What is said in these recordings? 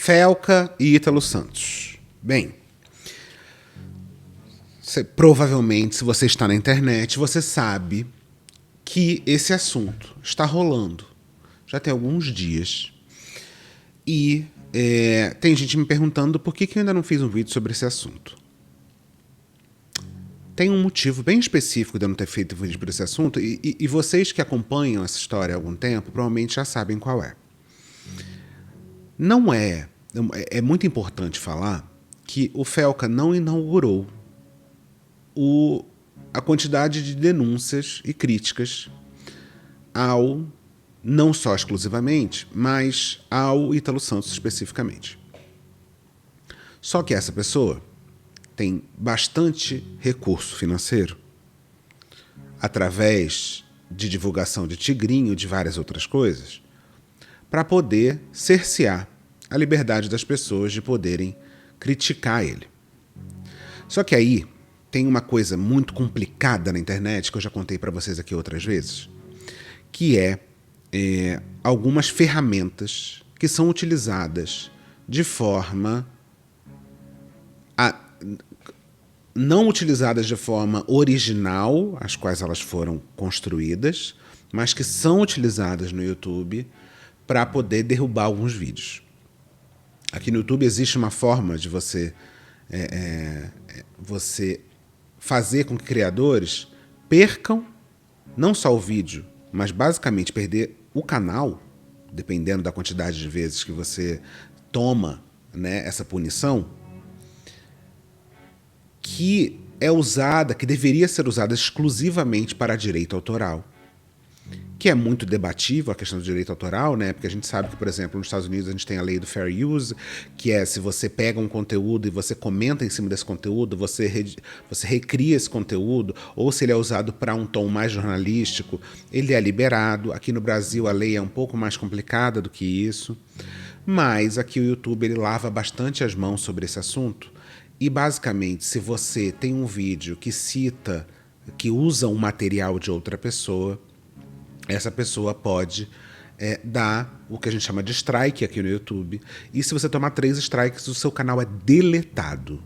Felca e Ítalo Santos. Bem, provavelmente, se você está na internet, você sabe que esse assunto está rolando já tem alguns dias. E tem gente me perguntando por que eu ainda não fiz um vídeo sobre esse assunto. Tem um motivo bem específico de eu não ter feito um vídeo sobre esse assunto, e vocês que acompanham essa história há algum tempo provavelmente já sabem qual é. Não é... É muito importante falar que o Felca não inaugurou a quantidade de denúncias e críticas ao, não só exclusivamente, mas ao Ítalo Santos especificamente. Só que essa pessoa tem bastante recurso financeiro através de divulgação de tigrinho e de várias outras coisas para poder cercear a liberdade das pessoas de poderem criticar ele. Só que aí tem uma coisa muito complicada na internet que eu já contei para vocês aqui outras vezes, que algumas ferramentas que são utilizadas de forma não utilizadas de forma original, as quais elas foram construídas, mas que são utilizadas no YouTube para poder derrubar alguns vídeos. Aqui no YouTube existe uma forma de você fazer com que criadores percam não só o vídeo, mas basicamente perder o canal, dependendo da quantidade de vezes que você toma, né, essa punição, que é usada, que deveria ser usada exclusivamente para direito autoral, que é muito debatível a questão do direito autoral, né? Porque a gente sabe que, por exemplo, nos Estados Unidos a gente tem a lei do fair use, que é se você pega um conteúdo e você comenta em cima desse conteúdo, você recria esse conteúdo, ou se ele é usado para um tom mais jornalístico, ele é liberado. Aqui no Brasil a lei é um pouco mais complicada do que isso, mas aqui o YouTube ele lava bastante as mãos sobre esse assunto. E basicamente, se você tem um vídeo que cita, que usa um material de outra pessoa, essa pessoa pode dar o que a gente chama de strike aqui no YouTube. E se você tomar 3 strikes, o seu canal é deletado,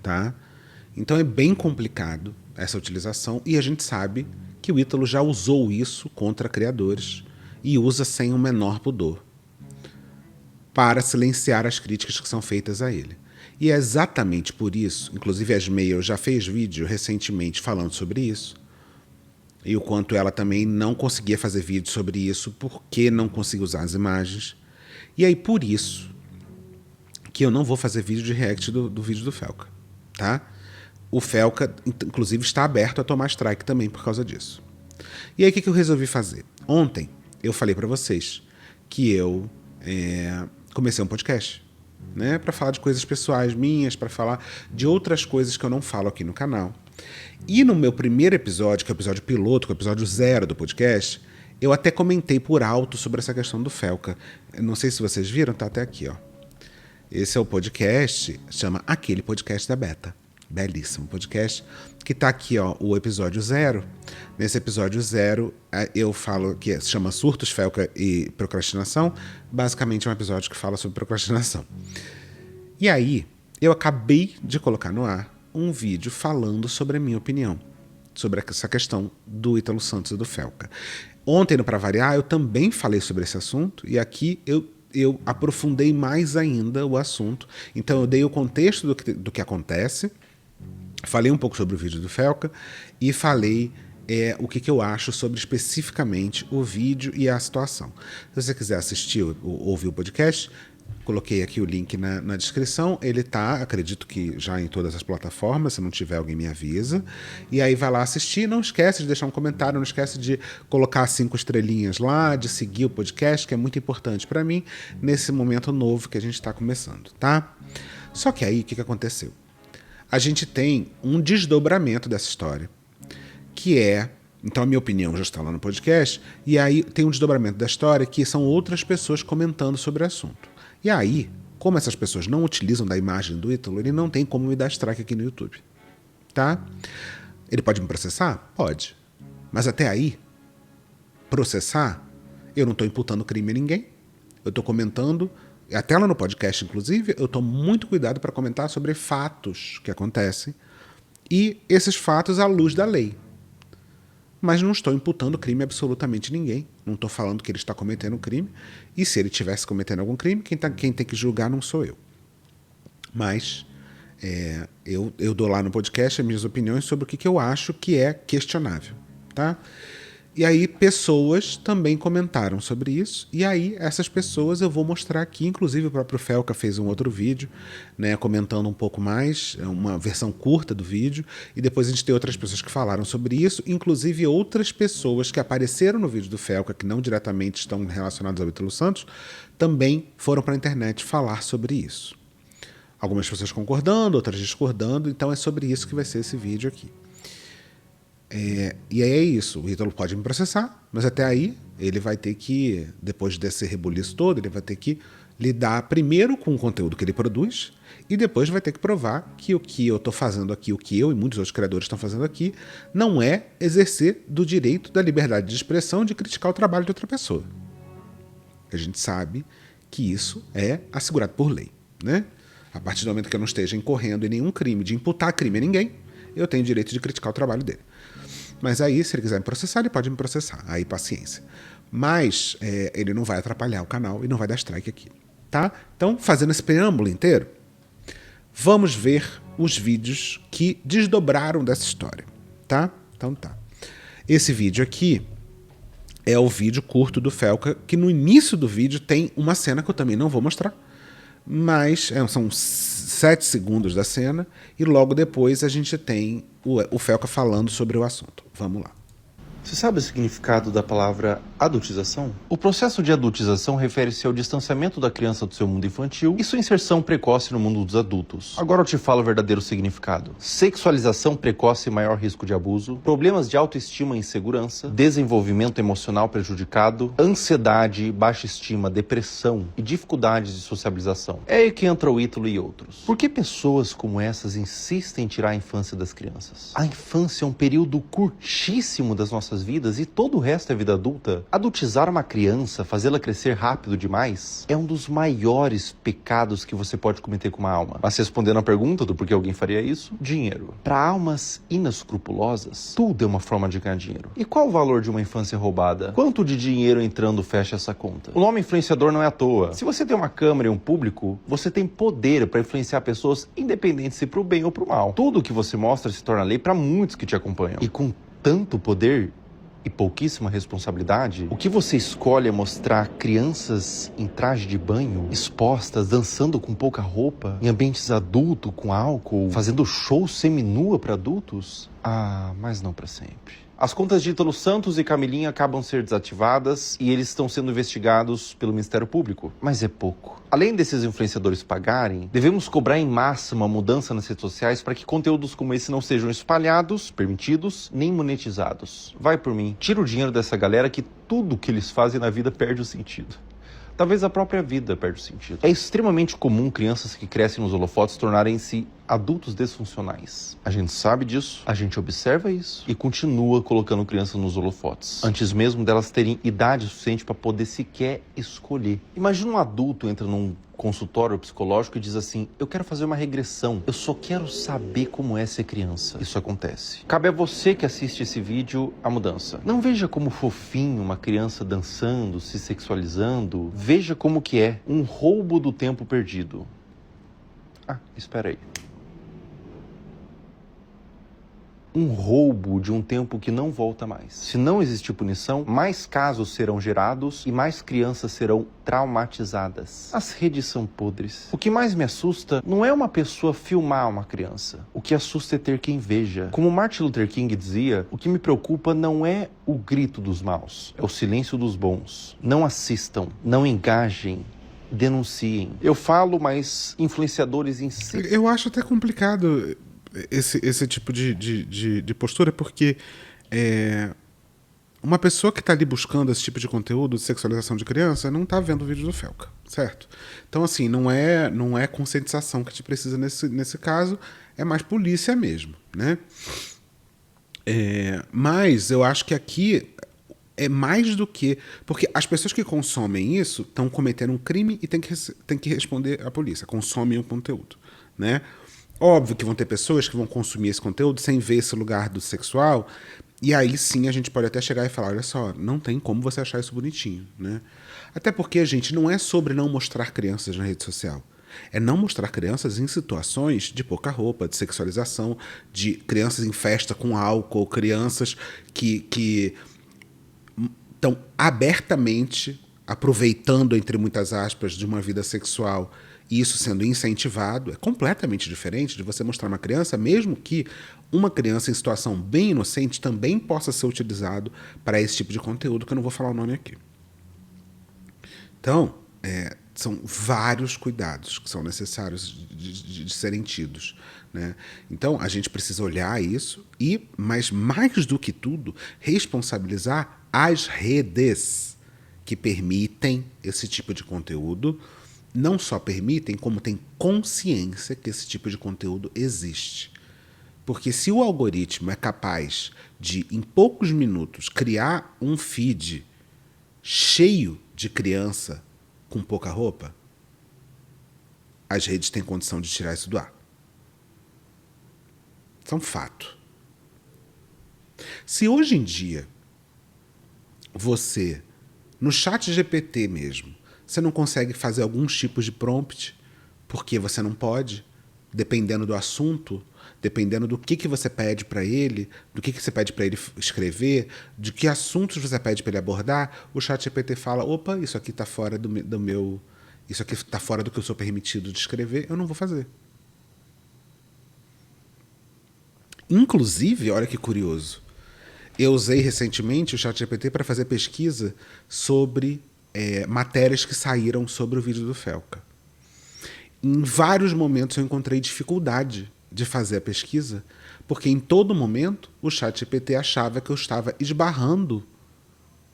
tá? Então é bem complicado essa utilização, e a gente sabe que o Ítalo já usou isso contra criadores e usa sem o menor pudor para silenciar as críticas que são feitas a ele. E é exatamente por isso, inclusive a Smail já fez vídeo recentemente falando sobre isso, e o quanto ela também não conseguia fazer vídeo sobre isso porque não conseguia usar as imagens. E aí por isso que eu não vou fazer vídeo de react do vídeo do Felca, tá? O Felca, inclusive, está aberto a tomar strike também por causa disso. E aí o que eu resolvi fazer? Ontem eu falei para vocês que eu comecei um podcast, né, para falar de coisas pessoais minhas, para falar de outras coisas que eu não falo aqui no canal. E no meu primeiro episódio, que é o episódio piloto, que é o episódio 0 do podcast, eu até comentei por alto sobre essa questão do Felca. Eu não sei se vocês viram, tá até aqui, ó. Esse é o podcast, chama Aquele Podcast da Beta. Belíssimo podcast, que tá aqui, ó, o episódio 0. Nesse episódio 0, eu falo que se chama Surtos, Felca e Procrastinação. Basicamente é um episódio que fala sobre procrastinação. E aí, eu acabei de colocar no ar um vídeo falando sobre a minha opinião sobre essa questão do Ítalo Santos e do Felca. Ontem, no Pra Variar, eu também falei sobre esse assunto, e aqui eu aprofundei mais ainda o assunto. Então eu dei o contexto do que acontece, falei um pouco sobre o vídeo do Felca e falei o que eu acho sobre especificamente o vídeo e a situação. Se você quiser assistir ou ouvir o podcast, coloquei aqui o link na descrição. Ele tá, acredito que já em todas as plataformas. Se não tiver, alguém me avisa. E aí vai lá assistir. Não esquece de deixar um comentário, não esquece de colocar 5 estrelinhas lá, de seguir o podcast, que é muito importante para mim nesse momento novo que a gente está começando, tá? Só que aí, o que aconteceu? A gente tem um desdobramento dessa história, que então a minha opinião já está lá no podcast, e aí tem um desdobramento da história que são outras pessoas comentando sobre o assunto. E aí, como essas pessoas não utilizam da imagem do Ítalo, ele não tem como me dar strike aqui no YouTube, tá? Ele pode me processar? Pode. Mas até aí, processar, eu não estou imputando crime a ninguém, eu estou comentando até lá no podcast, inclusive, eu tomo muito cuidado para comentar sobre fatos que acontecem e esses fatos à luz da lei. Mas não estou imputando crime a absolutamente ninguém. Não estou falando que ele está cometendo crime. E se ele estivesse cometendo algum crime, quem tem que julgar não sou eu. Mas eu dou lá no podcast as minhas opiniões sobre o que eu acho que é questionável. Tá? E aí pessoas também comentaram sobre isso. E aí essas pessoas eu vou mostrar aqui. Inclusive o próprio Felca fez um outro vídeo, né, comentando um pouco mais, uma versão curta do vídeo. E depois a gente tem outras pessoas que falaram sobre isso. Inclusive outras pessoas que apareceram no vídeo do Felca, que não diretamente estão relacionadas ao Ítalo Santos, também foram para a internet falar sobre isso. Algumas pessoas concordando, outras discordando. Então é sobre isso que vai ser esse vídeo aqui. E aí é isso, o Ítalo pode me processar, mas até aí ele vai ter que, depois desse rebuliço todo, ele vai ter que lidar primeiro com o conteúdo que ele produz e depois vai ter que provar que o que eu estou fazendo aqui, o que eu e muitos outros criadores estão fazendo aqui, não é exercer do direito da liberdade de expressão de criticar o trabalho de outra pessoa. A gente sabe que isso é assegurado por lei, né? A partir do momento que eu não esteja incorrendo em nenhum crime, de imputar crime a ninguém, eu tenho o direito de criticar o trabalho dele. Mas aí, se ele quiser me processar, ele pode me processar. Aí, paciência. Mas ele não vai atrapalhar o canal e não vai dar strike aqui. Tá? Então, fazendo esse preâmbulo inteiro, vamos ver os vídeos que desdobraram dessa história. Tá? Então tá. Esse vídeo aqui é o vídeo curto do Felca, que no início do vídeo tem uma cena que eu também não vou mostrar, mas são 7 segundos da cena e logo depois a gente tem o Felca falando sobre o assunto. Vamos lá. Você sabe o significado da palavra adultização? O processo de adultização refere-se ao distanciamento da criança do seu mundo infantil e sua inserção precoce no mundo dos adultos. Agora eu te falo o verdadeiro significado. Sexualização precoce e maior risco de abuso, problemas de autoestima e insegurança, desenvolvimento emocional prejudicado, ansiedade, baixa estima, depressão e dificuldades de sociabilização. É aí que entra o Ítalo e outros. Por que pessoas como essas insistem em tirar a infância das crianças? A infância é um período curtíssimo das nossas vidas e todo o resto é vida adulta. Adultizar uma criança, fazê-la crescer rápido demais, é um dos maiores pecados que você pode cometer com uma alma. Mas respondendo à pergunta do porquê alguém faria isso, dinheiro. Para almas inescrupulosas, tudo é uma forma de ganhar dinheiro. E qual o valor de uma infância roubada? Quanto de dinheiro entrando fecha essa conta? O nome influenciador não é à toa. Se você tem uma câmera e um público, você tem poder para influenciar pessoas independente se para o bem ou para o mal. Tudo o que você mostra se torna lei para muitos que te acompanham. E com tanto poder e pouquíssima responsabilidade, o que você escolhe é mostrar crianças em traje de banho, expostas, dançando com pouca roupa, em ambientes adultos, com álcool, fazendo show seminua para adultos? Ah, mas não para sempre. As contas de Ítalo Santos e Camilinha acabam de ser desativadas e eles estão sendo investigados pelo Ministério Público. Mas é pouco. Além desses influenciadores pagarem, devemos cobrar em massa uma mudança nas redes sociais para que conteúdos como esse não sejam espalhados, permitidos, nem monetizados. Vai por mim, tira o dinheiro dessa galera que tudo que eles fazem na vida perde o sentido. Talvez a própria vida perde o sentido. É extremamente comum crianças que crescem nos holofotes tornarem-se adultos disfuncionais. A gente sabe disso, a gente observa isso e continua colocando crianças nos holofotes, antes mesmo delas terem idade suficiente para poder sequer escolher. Imagina um adulto entra num consultório psicológico e diz assim: eu quero fazer uma regressão, eu só quero saber como é ser criança. Isso acontece. Cabe a você que assiste esse vídeo a mudança. Não veja como fofinho uma criança dançando, se sexualizando. Veja como que é um roubo do tempo perdido. Ah, espera aí. Um roubo de um tempo que não volta mais. Se não existir punição, mais casos serão gerados e mais crianças serão traumatizadas. As redes são podres. O que mais me assusta não é uma pessoa filmar uma criança. O que assusta é ter quem veja. Como Martin Luther King dizia, o que me preocupa não é o grito dos maus, é o silêncio dos bons. Não assistam, não engajem, denunciem. Eu falo, mas influenciadores em si... Eu acho até complicado esse tipo de postura, porque uma pessoa que está ali buscando esse tipo de conteúdo de sexualização de criança não está vendo o vídeo do Felca, certo? Então, assim, não é conscientização que a gente precisa nesse caso, é mais polícia mesmo, né? Mas eu acho que aqui é mais do que... Porque as pessoas que consomem isso estão cometendo um crime e têm que responder à polícia. Consomem o conteúdo, né? Óbvio que vão ter pessoas que vão consumir esse conteúdo sem ver esse lugar do sexual, e aí sim a gente pode até chegar e falar, olha só, não tem como você achar isso bonitinho, né? Até porque, gente, não é sobre não mostrar crianças na rede social. É não mostrar crianças em situações de pouca roupa, de sexualização, de crianças em festa com álcool, crianças que estão abertamente aproveitando, entre muitas aspas, de uma vida sexual, e isso sendo incentivado. É completamente diferente de você mostrar uma criança, mesmo que uma criança em situação bem inocente também possa ser utilizado para esse tipo de conteúdo, que eu não vou falar o nome aqui. Então, são vários cuidados que são necessários de serem tidos, né? Então, a gente precisa olhar isso mas mais do que tudo, responsabilizar as redes que permitem esse tipo de conteúdo. Não só permitem, como têm consciência que esse tipo de conteúdo existe. Porque se o algoritmo é capaz de, em poucos minutos, criar um feed cheio de criança com pouca roupa, as redes têm condição de tirar isso do ar. Isso é um fato. Se hoje em dia você, no chat GPT mesmo, você não consegue fazer alguns tipos de prompt, porque você não pode, dependendo do assunto, dependendo do que você pede para ele, do que você pede para ele escrever, de que assuntos você pede para ele abordar, o chat GPT fala, opa, isso aqui está fora do meu... Isso aqui está fora do que eu sou permitido de escrever, eu não vou fazer. Inclusive, olha que curioso, eu usei recentemente o chat GPT para fazer pesquisa sobre matérias que saíram sobre o vídeo do Felca. Em vários momentos eu encontrei dificuldade de fazer a pesquisa, porque em todo momento o chat GPT achava que eu estava esbarrando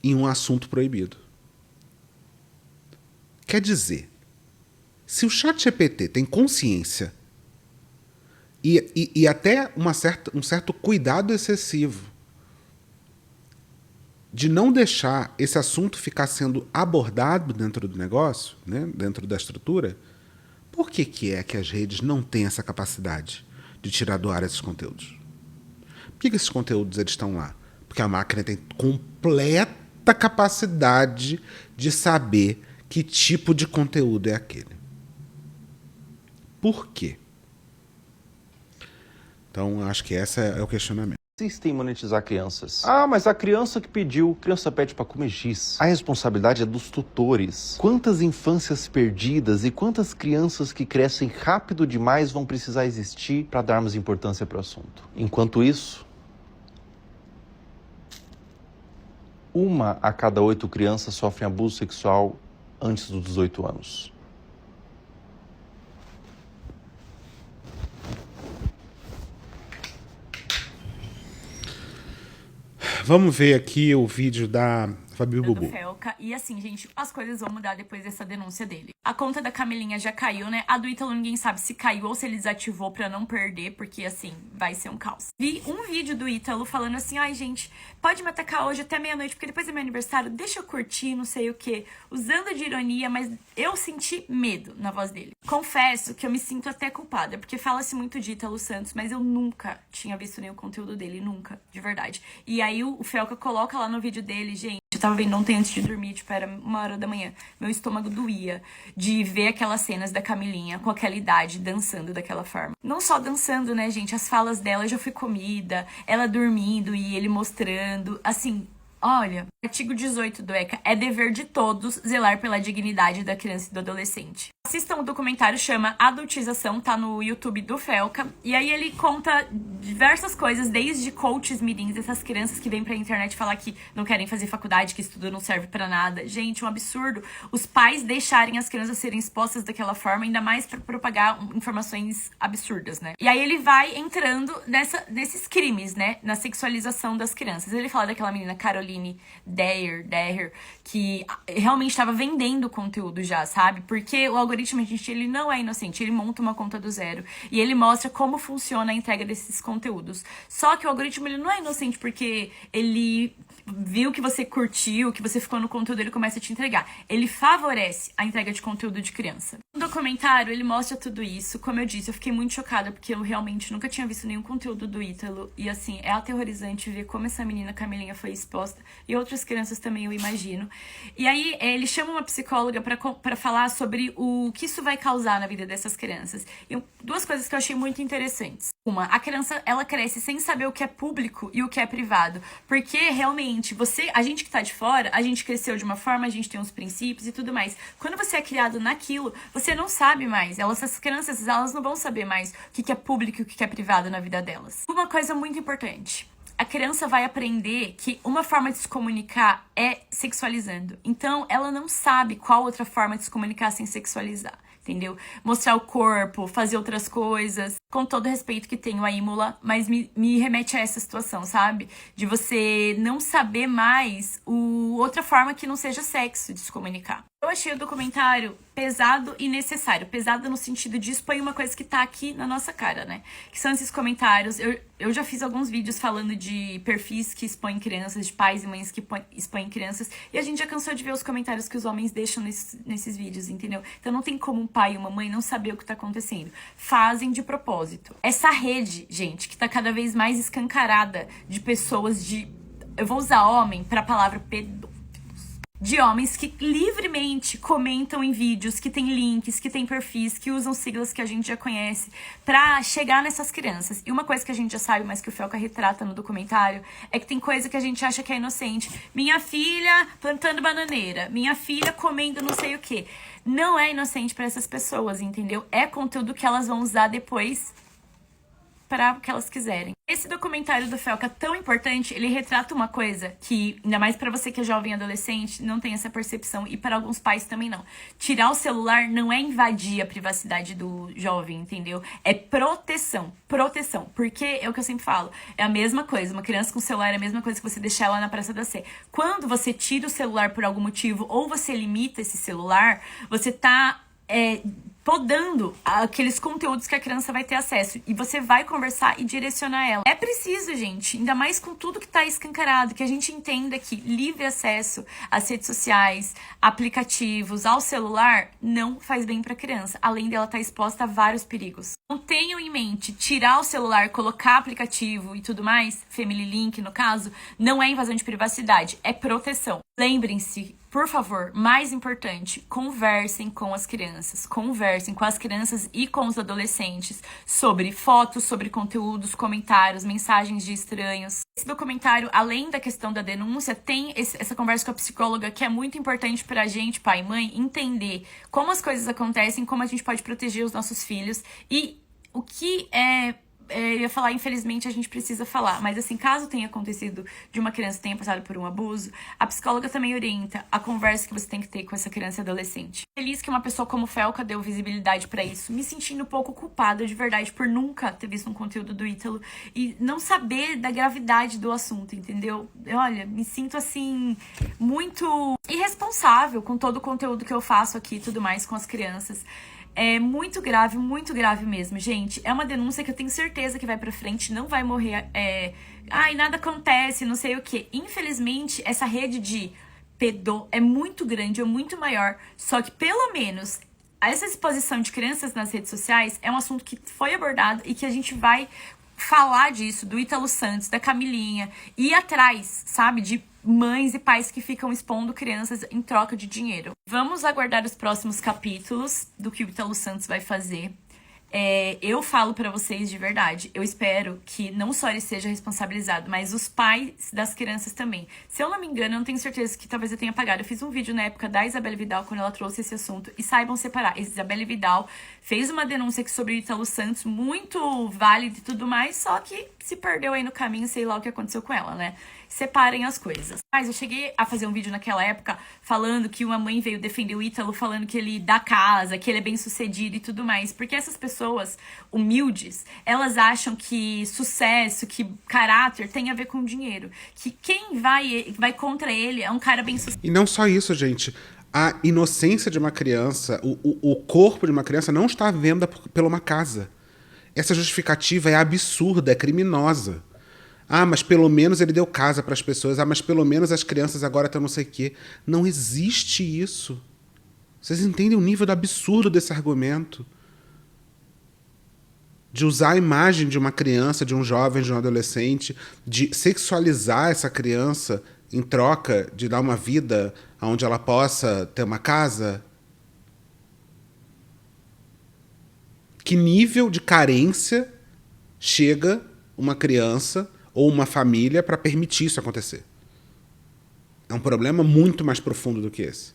em um assunto proibido. Quer dizer, se o chat GPT tem consciência e até um certo cuidado excessivo de não deixar esse assunto ficar sendo abordado dentro do negócio, né, dentro da estrutura, por que é que as redes não têm essa capacidade de tirar do ar esses conteúdos? Por que esses conteúdos eles estão lá? Porque a máquina tem completa capacidade de saber que tipo de conteúdo é aquele. Por quê? Então, acho que esse é o questionamento. Insistem em monetizar crianças. Ah, mas a criança que pediu, criança pede pra comer giz. A responsabilidade é dos tutores. Quantas infâncias perdidas e quantas crianças que crescem rápido demais vão precisar existir para darmos importância para o assunto? Enquanto isso, 1 a cada 8 crianças sofrem abuso sexual antes dos 18 anos. Vamos ver aqui o vídeo da Fabi Bubu. Felca. E assim, gente, as coisas vão mudar depois dessa denúncia dele. A conta da Camilinha já caiu, né? A do Ítalo ninguém sabe se caiu ou se ele desativou pra não perder, porque assim, vai ser um caos. Vi um vídeo do Ítalo falando assim, ai gente, pode me atacar hoje até meia-noite, porque depois é meu aniversário, deixa eu curtir, não sei o quê. Usando de ironia, mas eu senti medo na voz dele. Confesso que eu me sinto até culpada, porque fala-se muito de Ítalo Santos, mas eu nunca tinha visto nenhum conteúdo dele, nunca, de verdade. E aí o Felca coloca lá no vídeo dele, gente, eu tava vendo ontem antes de dormir, tipo, era 1h da manhã. Meu estômago doía de ver aquelas cenas da Camilinha com aquela idade dançando daquela forma. Não só dançando, né, gente? As falas dela, já fui comida, ela dormindo e ele mostrando. Assim, olha, artigo 18 do ECA, é dever de todos zelar pela dignidade da criança e do adolescente. Assistam o documentário, chama Adultização, tá no YouTube do Felca. E aí ele conta diversas coisas, desde coaches mirins, essas crianças que vêm pra internet falar que não querem fazer faculdade, que estudo não serve pra nada. Gente, um absurdo. Os pais deixarem as crianças serem expostas daquela forma, ainda mais pra propagar informações absurdas, né? E aí ele vai entrando nesses crimes, né? Na sexualização das crianças. Ele fala daquela menina Caroline Dyer, que realmente estava vendendo conteúdo já, sabe? Porque o algoritmo, gente, ele não é inocente, ele monta uma conta do zero e ele mostra como funciona a entrega desses conteúdos. Só que o algoritmo, ele não é inocente porque ele viu que você curtiu, que você ficou no conteúdo, ele começa a te entregar. Ele favorece a entrega de conteúdo de criança. No documentário, ele mostra tudo isso. Como eu disse, eu fiquei muito chocada, porque eu realmente nunca tinha visto nenhum conteúdo do Ítalo. E assim, é aterrorizante ver como essa menina Camilinha foi exposta. E outras crianças também, eu imagino. E aí, ele chama uma psicóloga pra falar sobre o que isso vai causar na vida dessas crianças. E duas coisas que eu achei muito interessantes. Uma, a criança, ela cresce sem saber o que é público e o que é privado. Porque, realmente, a gente que tá de fora, a gente cresceu de uma forma, a gente tem uns princípios e tudo mais. Quando você é criado naquilo, você não sabe mais. Essas crianças, elas não vão saber mais o que é público e o que é privado na vida delas. Uma coisa muito importante. A criança vai aprender que uma forma de se comunicar é sexualizando. Então, ela não sabe qual outra forma de se comunicar sem sexualizar. Entendeu? Mostrar o corpo, fazer outras coisas. Com todo o respeito que tenho a Imola, mas me remete a essa situação, sabe? De você não saber mais outra forma que não seja sexo de se comunicar. Eu achei o documentário pesado e necessário. Pesado no sentido de expor uma coisa que tá aqui na nossa cara, né? Que são esses comentários. Eu já fiz alguns vídeos falando de perfis que expõem crianças, de pais e mães que expõem crianças. E a gente já cansou de ver os comentários que os homens deixam nesses vídeos, entendeu? Então não tem como um pai e uma mãe não saber o que tá acontecendo. Fazem de propósito. Essa rede, gente, que tá cada vez mais escancarada de pessoas de... Eu vou usar homem pra palavra pedófilo. De homens que livremente comentam em vídeos, que tem links, que tem perfis, que usam siglas que a gente já conhece pra chegar nessas crianças. E uma coisa que a gente já sabe, mas que o Felca retrata no documentário, é que tem coisa que a gente acha que é inocente. Minha filha plantando bananeira, minha filha comendo não sei o quê. Não é inocente pra essas pessoas, entendeu? É conteúdo que elas vão usar depois para o que elas quiserem. Esse documentário do Felca tão importante, ele retrata uma coisa que, ainda mais para você que é jovem e adolescente, não tem essa percepção, e para alguns pais também não. Tirar o celular não é invadir a privacidade do jovem, entendeu? É proteção. Proteção. Porque é o que eu sempre falo, é a mesma coisa. Uma criança com celular é a mesma coisa que você deixar ela na Praça da Sé. Quando você tira o celular por algum motivo, ou você limita esse celular, você tá... podando aqueles conteúdos que a criança vai ter acesso. E você vai conversar e direcionar ela. É preciso, gente, ainda mais com tudo que tá escancarado, que a gente entenda que livre acesso às redes sociais, aplicativos, ao celular, não faz bem pra criança. Além dela estar exposta a vários perigos. Não tenham em mente, tirar o celular, colocar aplicativo e tudo mais, Family Link no caso, não é invasão de privacidade, é proteção. Lembrem-se, por favor, mais importante, conversem com as crianças. Conversem com as crianças e com os adolescentes sobre fotos, sobre conteúdos, comentários, mensagens de estranhos. Esse documentário, além da questão da denúncia, tem essa conversa com a psicóloga que é muito importante pra gente, pai e mãe, entender como as coisas acontecem, como a gente pode proteger os nossos filhos e o que eu ia falar, infelizmente, a gente precisa falar. Mas assim, caso tenha acontecido de uma criança que tenha passado por um abuso, a psicóloga também orienta a conversa que você tem que ter com essa criança e adolescente. Feliz que uma pessoa como Felca deu visibilidade pra isso. Me sentindo um pouco culpada, de verdade, por nunca ter visto um conteúdo do Ítalo e não saber da gravidade do assunto, entendeu? Olha, me sinto assim, muito irresponsável com todo o conteúdo que eu faço aqui e tudo mais com as crianças. É muito grave mesmo, gente. É uma denúncia que eu tenho certeza que vai pra frente, não vai morrer. Ai, nada acontece, não sei o quê. Infelizmente, essa rede de pedó é muito grande, é muito maior. Só que, pelo menos, essa exposição de crianças nas redes sociais é um assunto que foi abordado e que a gente vai falar disso, do Ítalo Santos, da Camilinha, ir atrás, sabe, de mães e pais que ficam expondo crianças em troca de dinheiro. Vamos aguardar os próximos capítulos do que o Ítalo Santos vai fazer. Eu falo pra vocês de verdade, eu espero que não só ele seja responsabilizado, mas os pais das crianças também. Se eu não me engano, eu não tenho certeza que talvez eu tenha apagado. Eu fiz um vídeo na época da Isabelle Vidal, quando ela trouxe esse assunto, e saibam separar. Isabelle Vidal fez uma denúncia aqui sobre o Ítalo Santos, muito válida e tudo mais, só que se perdeu aí no caminho, sei lá o que aconteceu com ela, né? Separem as coisas. Mas eu cheguei a fazer um vídeo naquela época falando que uma mãe veio defender o Ítalo, falando que ele dá casa, que ele é bem sucedido e tudo mais. Porque essas pessoas humildes, elas acham que sucesso, que caráter tem a ver com dinheiro. Que quem vai contra ele é um cara bem sucedido. E não só isso, gente. A inocência de uma criança, o corpo de uma criança não está à venda por uma casa. Essa justificativa é absurda, é criminosa. Ah, mas pelo menos ele deu casa para as pessoas. Ah, mas pelo menos as crianças agora estão não sei o quê. Não existe isso. Vocês entendem o nível do absurdo desse argumento? De usar a imagem de uma criança, de um jovem, de um adolescente, de sexualizar essa criança em troca de dar uma vida onde ela possa ter uma casa? Que nível de carência chega uma criança ou uma família para permitir isso acontecer? É um problema muito mais profundo do que esse.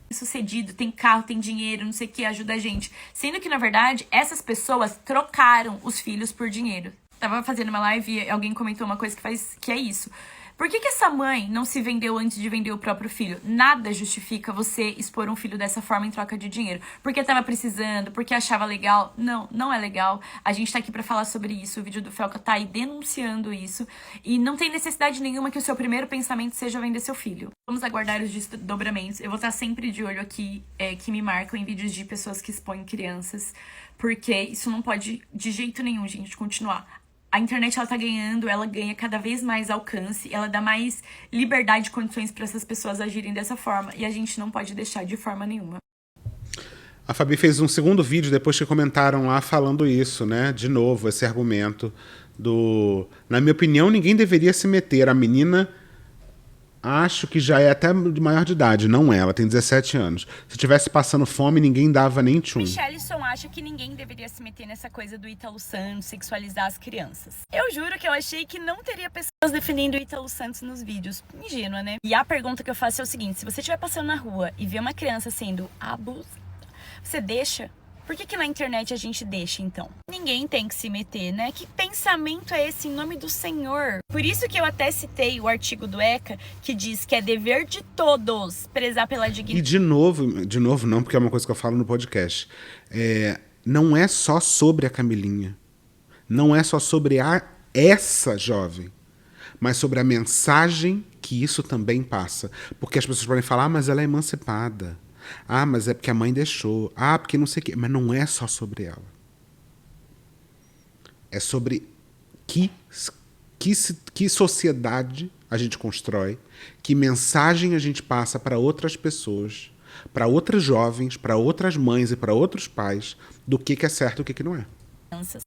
Sucedido, tem carro, tem dinheiro, não sei o que, ajuda a gente. Sendo que, na verdade, essas pessoas trocaram os filhos por dinheiro. Tava fazendo uma live e alguém comentou uma coisa que é isso. Por que essa mãe não se vendeu antes de vender o próprio filho? Nada justifica você expor um filho dessa forma em troca de dinheiro. Porque tava precisando, porque achava legal. Não, não é legal. A gente tá aqui pra falar sobre isso. O vídeo do Felca tá aí denunciando isso. E não tem necessidade nenhuma que o seu primeiro pensamento seja vender seu filho. Vamos aguardar os desdobramentos. Eu vou estar sempre de olho aqui, que me marcam em vídeos de pessoas que expõem crianças. Porque isso não pode, de jeito nenhum, gente, continuar. A internet, ela tá ganhando, ela ganha cada vez mais alcance, ela dá mais liberdade e condições para essas pessoas agirem dessa forma. E a gente não pode deixar de forma nenhuma. A Fabi fez um segundo vídeo depois que comentaram lá falando isso, né? De novo, esse argumento do... Na minha opinião, ninguém deveria se meter. A menina, acho que já é até de maior de idade. Não é, ela tem 17 anos. Se tivesse passando fome, ninguém dava nem tchum. Michelison acha que ninguém deveria se meter nessa coisa do Ítalo Santos, sexualizar as crianças. Eu juro que eu achei que não teria pessoas defendendo o Ítalo Santos nos vídeos. Ingênua, né? E a pergunta que eu faço é o seguinte: se você estiver passando na rua e ver uma criança sendo abusada, você deixa? Por que na internet a gente deixa, então? Ninguém tem que se meter, né? Que pensamento é esse em nome do Senhor? Por isso que eu até citei o artigo do ECA, que diz que é dever de todos prezar pela dignidade. E de novo não, porque é uma coisa que eu falo no podcast. Não é só sobre a Camilinha. Não é só sobre essa jovem. Mas sobre a mensagem que isso também passa. Porque as pessoas podem falar, ah, mas ela é emancipada. Ah, mas é porque a mãe deixou. Ah, porque não sei o quê. Mas não é só sobre ela. É sobre que sociedade a gente constrói, que mensagem a gente passa para outras pessoas, para outros jovens, para outras mães e para outros pais, do que é certo e o que não é.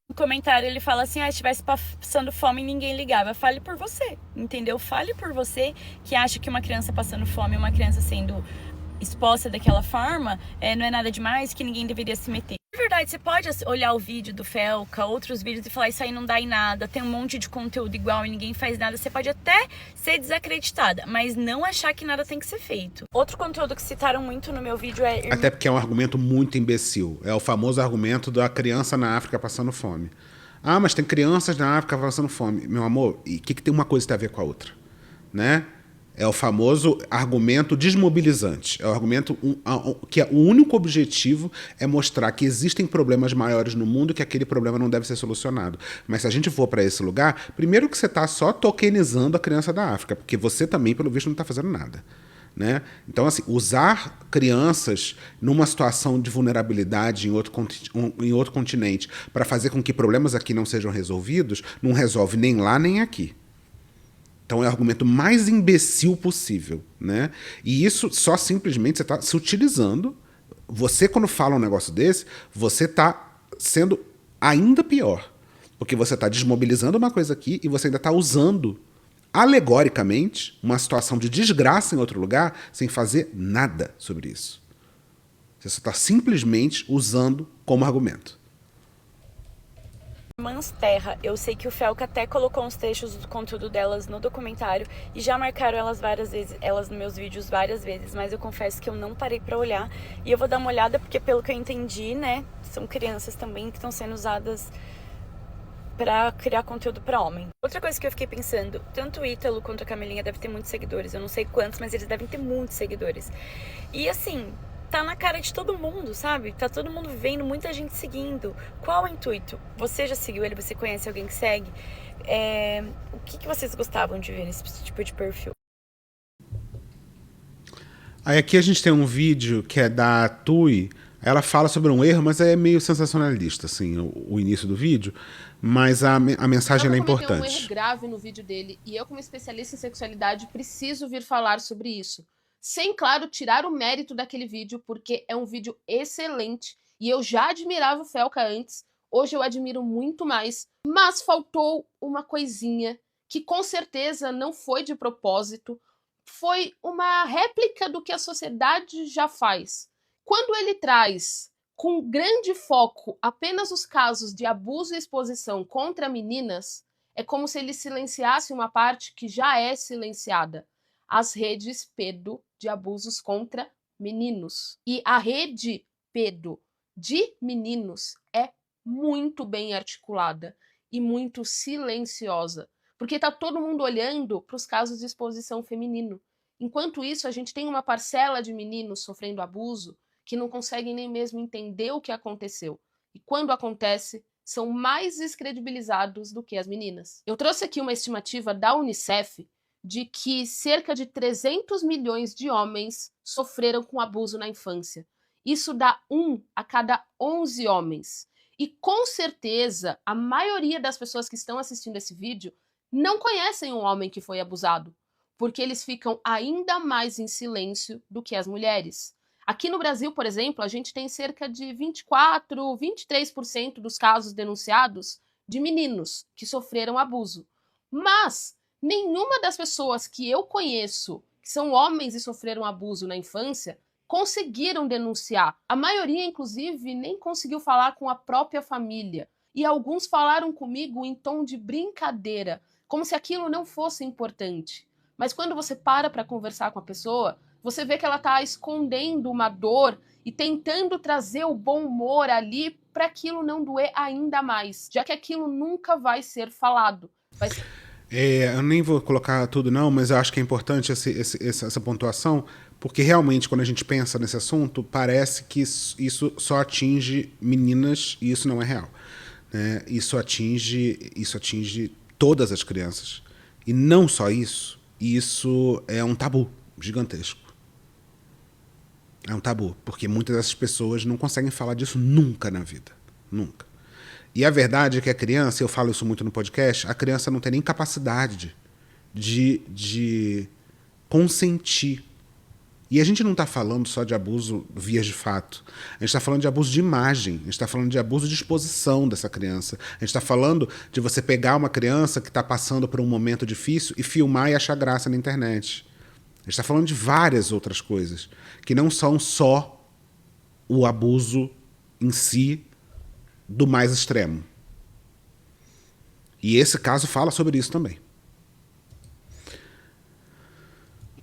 No comentário ele fala assim, se estivesse passando fome ninguém ligava. Fale por você, entendeu? Fale por você que acha que uma criança passando fome, uma criança sendo exposta daquela forma, não é nada demais, que ninguém deveria se meter. De verdade, você pode olhar o vídeo do Felca, outros vídeos e falar, isso aí não dá em nada, tem um monte de conteúdo igual e ninguém faz nada. Você pode até ser desacreditada, mas não achar que nada tem que ser feito. Outro conteúdo que citaram muito no meu vídeo é... Até porque é um argumento muito imbecil. É o famoso argumento da criança na África passando fome. Ah, mas tem crianças na África passando fome. Meu amor, e o que tem uma coisa que tem a ver com a outra? Né? É o famoso argumento desmobilizante. É o argumento que o único objetivo é mostrar que existem problemas maiores no mundo e que aquele problema não deve ser solucionado. Mas se a gente for para esse lugar, primeiro que você está só tokenizando a criança da África, porque você também, pelo visto, não está fazendo nada. Né? Então, assim, usar crianças numa situação de vulnerabilidade em outro continente para fazer com que problemas aqui não sejam resolvidos, não resolve nem lá nem aqui. Então é o argumento mais imbecil possível, né? E isso só simplesmente você está se utilizando. Você, quando fala um negócio desse, você está sendo ainda pior. Porque você está desmobilizando uma coisa aqui e você ainda está usando, alegoricamente, uma situação de desgraça em outro lugar sem fazer nada sobre isso. Você está simplesmente usando como argumento. Irmãs Terra, eu sei que o Felca até colocou uns trechos do conteúdo delas no documentário e já marcaram elas várias vezes, elas nos meus vídeos várias vezes, mas eu confesso que eu não parei pra olhar e eu vou dar uma olhada porque pelo que eu entendi, né, são crianças também que estão sendo usadas pra criar conteúdo pra homem. Outra coisa que eu fiquei pensando, tanto o Ítalo quanto a Camilinha devem ter muitos seguidores, eu não sei quantos, mas eles devem ter muitos seguidores. E assim, tá na cara de todo mundo, sabe? Tá todo mundo vendo, muita gente seguindo. Qual o intuito? Você já seguiu ele? Você conhece alguém que segue? O que vocês gostavam de ver nesse tipo de perfil? Aí aqui a gente tem um vídeo que é da Tui Ela fala sobre um erro, mas é meio sensacionalista, assim, o início do vídeo. Mas a mensagem ela é importante. Um erro grave no vídeo dele, e eu, como especialista em sexualidade, preciso vir falar sobre isso. Sem, claro, tirar o mérito daquele vídeo, porque é um vídeo excelente, e eu já admirava o Felca antes, hoje eu admiro muito mais, mas faltou uma coisinha, que com certeza não foi de propósito, foi uma réplica do que a sociedade já faz. Quando ele traz com grande foco apenas os casos de abuso e exposição contra meninas, é como se ele silenciasse uma parte que já é silenciada. As redes pedo de abusos contra meninos. E a rede pedo de meninos é muito bem articulada e muito silenciosa, porque tá todo mundo olhando para os casos de exposição feminino. Enquanto isso, a gente tem uma parcela de meninos sofrendo abuso que não conseguem nem mesmo entender o que aconteceu. E quando acontece, são mais descredibilizados do que as meninas. Eu trouxe aqui uma estimativa da Unicef de que cerca de 300 milhões de homens sofreram com abuso na infância. Isso dá 1 a cada 11 homens. E com certeza, a maioria das pessoas que estão assistindo esse vídeo não conhecem um homem que foi abusado, porque eles ficam ainda mais em silêncio do que as mulheres. Aqui no Brasil, por exemplo, a gente tem cerca de 24, 23% dos casos denunciados de meninos que sofreram abuso. Mas nenhuma das pessoas que eu conheço, que são homens e sofreram abuso na infância, conseguiram denunciar. A maioria, inclusive, nem conseguiu falar com a própria família. E alguns falaram comigo em tom de brincadeira, como se aquilo não fosse importante. Mas quando você para conversar com a pessoa, você vê que ela está escondendo uma dor e tentando trazer o bom humor ali para aquilo não doer ainda mais, já que aquilo nunca vai ser falado. Eu nem vou colocar tudo não, mas eu acho que é importante essa pontuação, porque realmente quando a gente pensa nesse assunto, parece que isso só atinge meninas e isso não é real. Né? Isso atinge todas as crianças. E não só isso é um tabu gigantesco. É um tabu, porque muitas dessas pessoas não conseguem falar disso nunca na vida. Nunca. E a verdade é que a criança, eu falo isso muito no podcast, a criança não tem nem capacidade de consentir. E a gente não está falando só de abuso vias de fato. A gente está falando de abuso de imagem. A gente está falando de abuso de exposição dessa criança. A gente está falando de você pegar uma criança que está passando por um momento difícil e filmar e achar graça na internet. A gente está falando de várias outras coisas que não são só o abuso em si do mais extremo. E esse caso fala sobre isso também.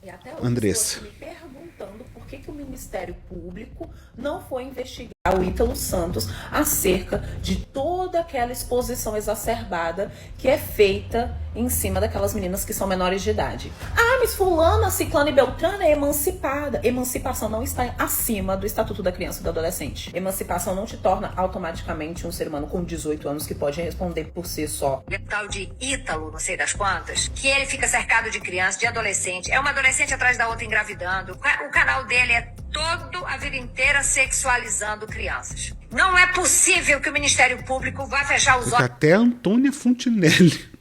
E até hoje Andressa. estou me perguntando por que o Ministério Público não foi investigar o Ítalo Santos acerca de toda aquela exposição exacerbada que é feita em cima daquelas meninas que são menores de idade. Ah, mas fulana, ciclana e beltrana é emancipada. Emancipação não está acima do Estatuto da Criança e do Adolescente. Emancipação não te torna automaticamente um ser humano com 18 anos que pode responder por si só. O tal de Ítalo, não sei das quantas, que ele fica cercado de criança, de adolescente. É uma adolescente atrás da outra engravidando. O canal dele é todo a vida inteira sexualizando crianças. Não é possível que o Ministério Público vá fechar os olhos Até a Antônia Fontinelli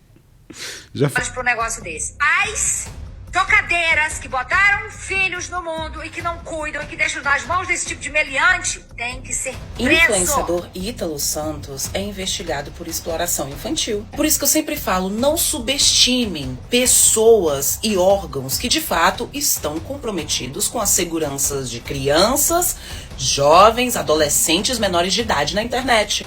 já para um negócio desse. Pais, tocadeiras que botaram filhos no mundo e que não cuidam e que deixam nas mãos desse tipo de meliante, tem que ser preso. Influenciador Ítalo Santos é investigado por exploração infantil. Por isso que eu sempre falo, não subestimem pessoas e órgãos que de fato estão comprometidos com as seguranças de crianças, jovens, adolescentes, menores de idade na internet.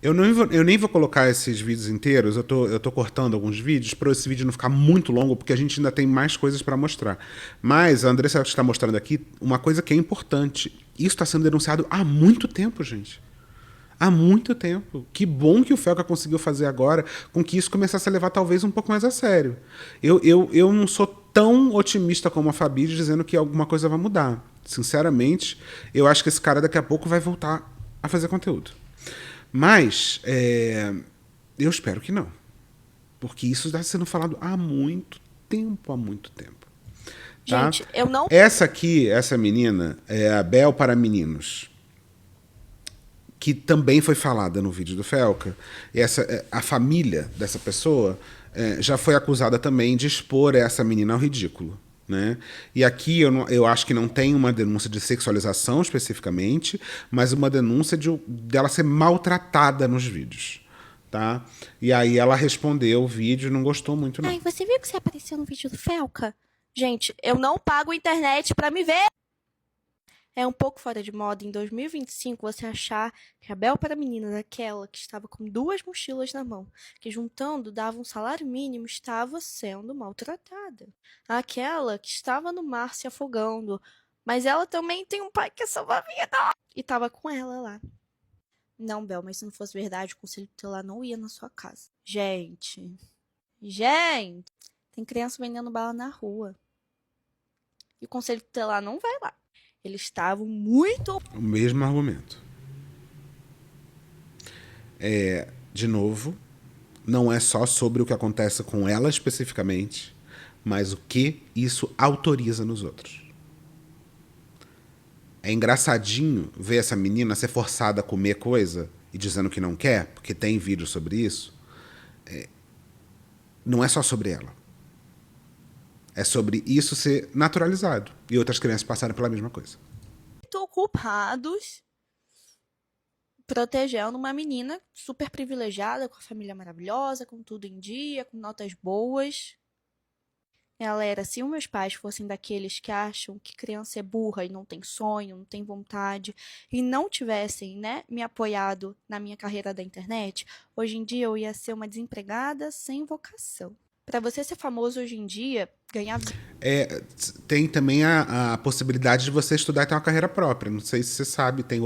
Eu nem vou colocar esses vídeos inteiros, eu tô cortando alguns vídeos para esse vídeo não ficar muito longo, porque a gente ainda tem mais coisas para mostrar. Mas a Andressa está mostrando aqui uma coisa que é importante. Isso está sendo denunciado há muito tempo, gente. Há muito tempo. Que bom que o Felca conseguiu fazer agora com que isso começasse a levar talvez um pouco mais a sério. Eu não sou tão otimista como a Fabi dizendo que alguma coisa vai mudar. Sinceramente, eu acho que esse cara daqui a pouco vai voltar a fazer conteúdo. Mas eu espero que não. Porque isso está sendo falado há muito tempo, Tá? Gente, eu não... Essa menina é a Bel para meninos. que também foi falada no vídeo do Felca. A família dessa pessoa já foi acusada também de expor essa menina ao ridículo. Né? E aqui eu acho que não tem uma denúncia de sexualização especificamente, mas uma denúncia dela ser maltratada nos vídeos. Tá? E aí ela respondeu o vídeo e não gostou muito, não. Ai, você viu que você apareceu no vídeo do Felca? Gente, eu não pago internet pra me ver! É um pouco fora de moda em 2025 você achar que a Bel para menina daquela que estava com 2 mochilas na mão, que juntando dava um salário mínimo, estava sendo maltratada. Aquela que estava no mar se afogando, mas ela também tem um pai que salva a vida e estava com ela lá. Não, Bel, mas se não fosse verdade, o conselho tutelar não ia na sua casa. Gente, tem criança vendendo bala na rua. E o conselho tutelar não vai lá. Eles estavam muito... O mesmo argumento. De novo, não é só sobre o que acontece com ela especificamente, mas o que isso autoriza nos outros. É engraçadinho ver essa menina ser forçada a comer coisa e dizendo que não quer, porque tem vídeo sobre isso. Não é só sobre ela. É sobre isso ser naturalizado e outras crianças passarem pela mesma coisa. Ocupados protegendo uma menina super privilegiada, com a família maravilhosa, com tudo em dia, com notas boas. Galera, se os meus pais fossem daqueles que acham que criança é burra e não tem sonho, não tem vontade, e não tivessem, né, me apoiado na minha carreira da internet, hoje em dia eu ia ser uma desempregada sem vocação. Para você ser famoso hoje em dia, ganhar... Tem também a possibilidade de você estudar e ter uma carreira própria. Não sei se você sabe, tem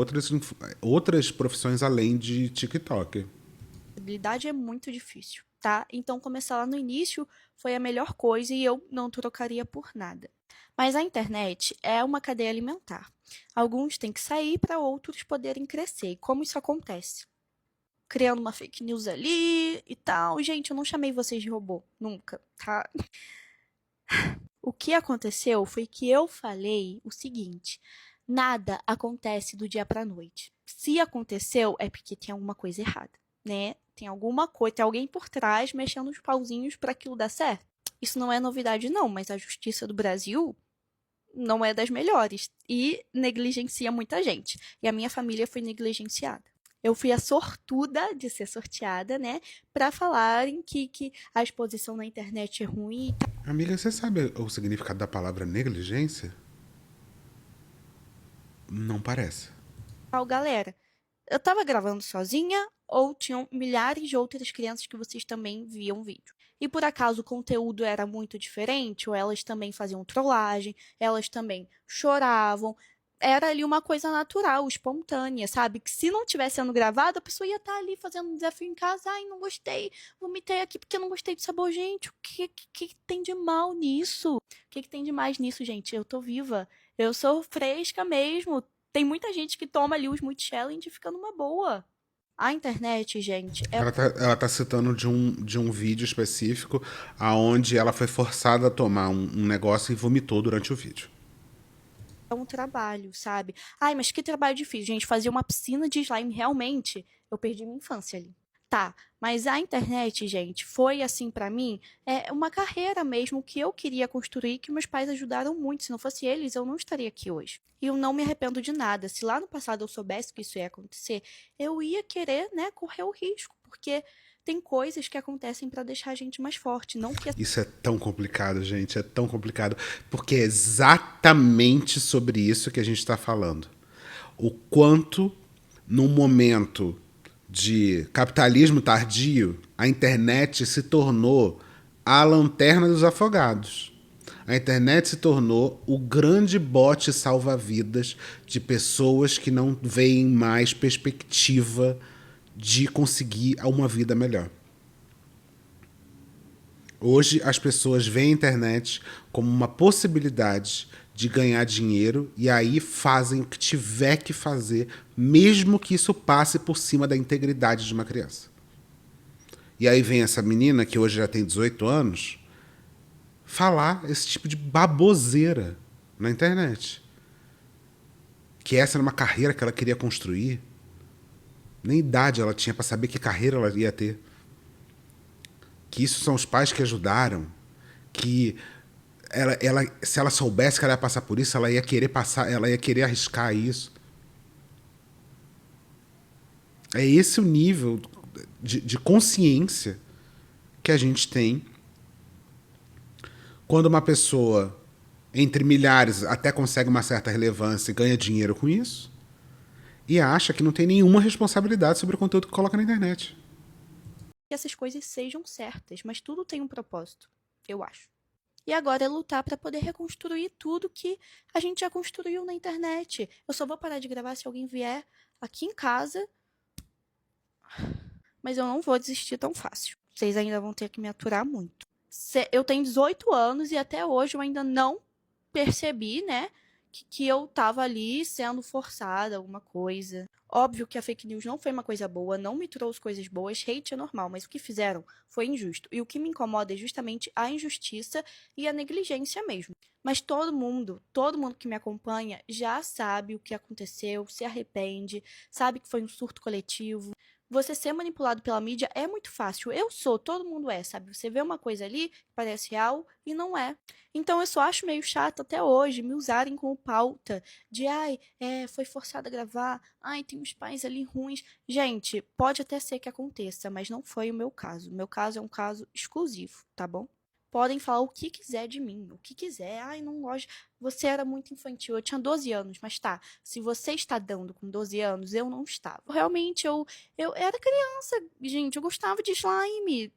outras profissões além de TikTok. A habilidade é muito difícil, tá? Então começar lá no início foi a melhor coisa e eu não trocaria por nada. Mas a internet é uma cadeia alimentar. Alguns têm que sair para outros poderem crescer. E como isso acontece? Criando uma fake news ali e tal. Gente, eu não chamei vocês de robô. Nunca, tá? O que aconteceu foi que eu falei o seguinte. Nada acontece do dia pra noite. Se aconteceu, é porque tem alguma coisa errada, né? Tem alguma coisa, tem alguém por trás mexendo os pauzinhos para aquilo dar certo. Isso não é novidade não, mas a justiça do Brasil não é das melhores e negligencia muita gente. E a minha família foi negligenciada. Eu fui a sortuda de ser sorteada, né? Pra falarem que a exposição na internet é ruim. Amiga, você sabe o significado da palavra negligência? Não parece. Galera, eu tava gravando sozinha ou tinham milhares de outras crianças que vocês também viam vídeo. E por acaso o conteúdo era muito diferente, ou elas também faziam trollagem, elas também choravam. Era ali uma coisa natural, espontânea, sabe? Que se não tivesse sendo gravado, a pessoa ia estar ali fazendo um desafio em casa. Ai, não gostei, vomitei aqui porque não gostei do sabor. Gente, o que tem de mal nisso? O que tem de mais nisso, gente? Eu tô viva, eu sou fresca mesmo. Tem muita gente que toma ali os multi-challenge e fica numa boa. A internet, gente... Ela tá citando de um vídeo específico onde ela foi forçada a tomar um negócio e vomitou durante o vídeo. É um trabalho, sabe? Ai, mas que trabalho difícil. Gente, fazer uma piscina de slime, realmente, eu perdi minha infância ali. Tá, mas a internet, gente, foi assim pra mim, uma carreira mesmo que eu queria construir, que meus pais ajudaram muito. Se não fosse eles, eu não estaria aqui hoje. E eu não me arrependo de nada. Se lá no passado eu soubesse que isso ia acontecer, eu ia querer, né, correr o risco, porque tem coisas que acontecem pra deixar a gente mais forte, não que... Isso é tão complicado, gente, é tão complicado, porque é exatamente sobre isso que a gente tá falando. O quanto, num momento de capitalismo tardio, a internet se tornou a lanterna dos afogados. A internet se tornou o grande bote salva-vidas de pessoas que não veem mais perspectiva de conseguir uma vida melhor. Hoje as pessoas veem a internet como uma possibilidade de ganhar dinheiro e aí fazem o que tiver que fazer, mesmo que isso passe por cima da integridade de uma criança. E aí vem essa menina, que hoje já tem 18 anos, falar esse tipo de baboseira na internet. Que essa era uma carreira que ela queria construir. Nem idade ela tinha para saber que carreira ela ia ter. Que isso são os pais que ajudaram. Que se ela soubesse que ela ia passar por isso, ela ia querer passar, ela ia querer arriscar isso. É esse o nível de consciência que a gente tem quando uma pessoa, entre milhares, até consegue uma certa relevância e ganha dinheiro com isso, e acha que não tem nenhuma responsabilidade sobre o conteúdo que coloca na internet. Que essas coisas sejam certas, mas tudo tem um propósito, eu acho. E agora é lutar para poder reconstruir tudo que a gente já construiu na internet. Eu só vou parar de gravar se alguém vier aqui em casa, mas eu não vou desistir tão fácil. Vocês ainda vão ter que me aturar muito. Eu tenho 18 anos e até hoje eu ainda não percebi, né, que eu tava ali sendo forçada a alguma coisa. Óbvio que a fake news não foi uma coisa boa, não me trouxe coisas boas, hate é normal, mas o que fizeram foi injusto. E o que me incomoda é justamente a injustiça e a negligência mesmo. Mas todo mundo que me acompanha já sabe o que aconteceu, se arrepende, sabe que foi um surto coletivo. Você ser manipulado pela mídia é muito fácil. Eu sou, todo mundo é, sabe? Você vê uma coisa ali que parece real e não é. Então eu só acho meio chato até hoje me usarem como pauta de foi forçada a gravar, tem uns pais ali ruins. Gente, pode até ser que aconteça, mas não foi o meu caso. O meu caso é um caso exclusivo, tá bom? Podem falar o que quiser de mim, o que quiser. Não gosto. Você era muito infantil, eu tinha 12 anos, mas tá, se você está dando com 12 anos, eu não estava. Realmente, eu era criança, gente, eu gostava de slime.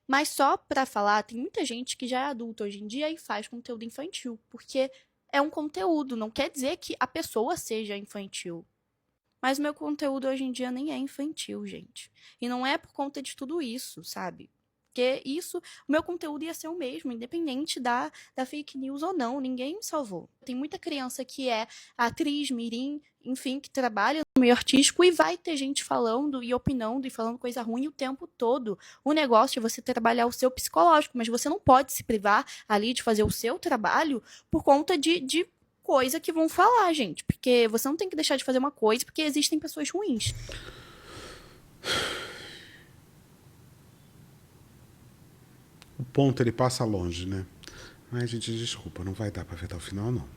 Mas só pra falar, tem muita gente que já é adulta hoje em dia e faz conteúdo infantil, porque é um conteúdo, não quer dizer que a pessoa seja infantil. Mas meu conteúdo hoje em dia nem é infantil, gente. E não é por conta de tudo isso, sabe? Porque o meu conteúdo ia ser o mesmo, independente da fake news ou não, ninguém me salvou. Tem muita criança que é atriz, mirim, enfim, que trabalha no meio artístico e vai ter gente falando e opinando e falando coisa ruim o tempo todo. O negócio é você trabalhar o seu psicológico, mas você não pode se privar ali de fazer o seu trabalho por conta de coisa que vão falar, gente. Porque você não tem que deixar de fazer uma coisa porque existem pessoas ruins. O ponto, ele passa longe, né? Mas, gente, desculpa, não vai dar pra ver até o final, não.